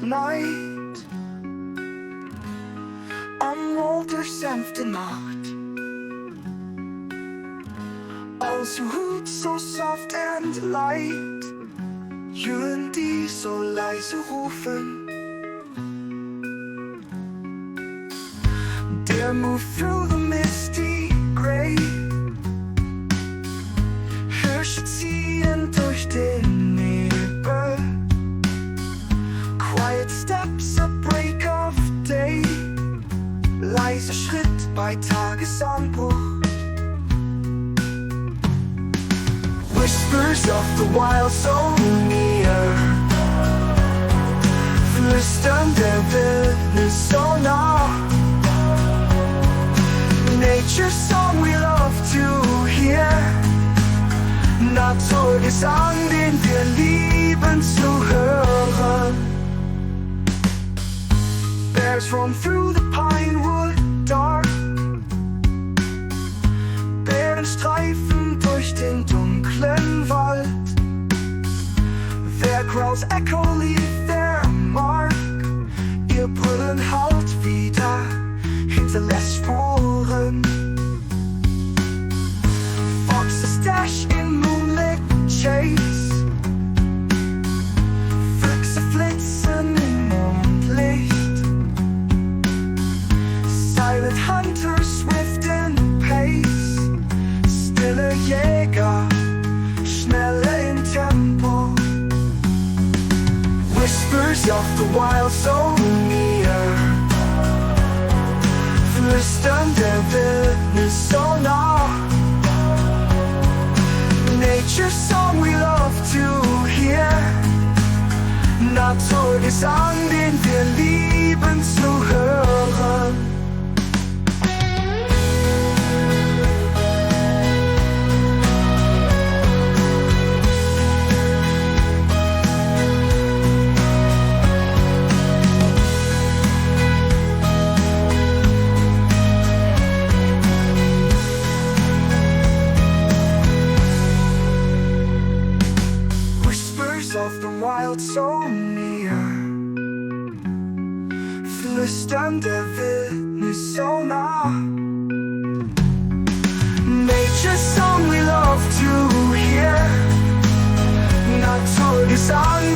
night, sanfte Nacht. Als Hut so soft and light, Jüren, die so leise rufen. Dear, move through the misty gray, Hirsche ziehen durch den Nebel. Quiet steps at break of day, leiser Schritt bei Tagesanbruch. Whispers of the wild so near, flüstern der Wildnis so nah. Nature's song we love to hear, Naturgesang, den wir lieben zu hören. Bears roam through the pine wood dark, Bären streifen durch den dunklen Wald. Their growls echo leave their mark, ihr Brüllen hallt wieder, hinterlässt Spuren. Foxes dash in moonlit chase, Füchse flitzen im Mondlicht. Silent hunters swift in pace, stille Jäger, schnelle in Tempo. Whispers of the wild so near, flüstern der Wildnis so nah. Nature's song we love to hear, Naturgesang, den wir lieben zu hören. Of the wild so near, flüstern der Wildnis so nah. Nature's song we love to hear, Naturgesang,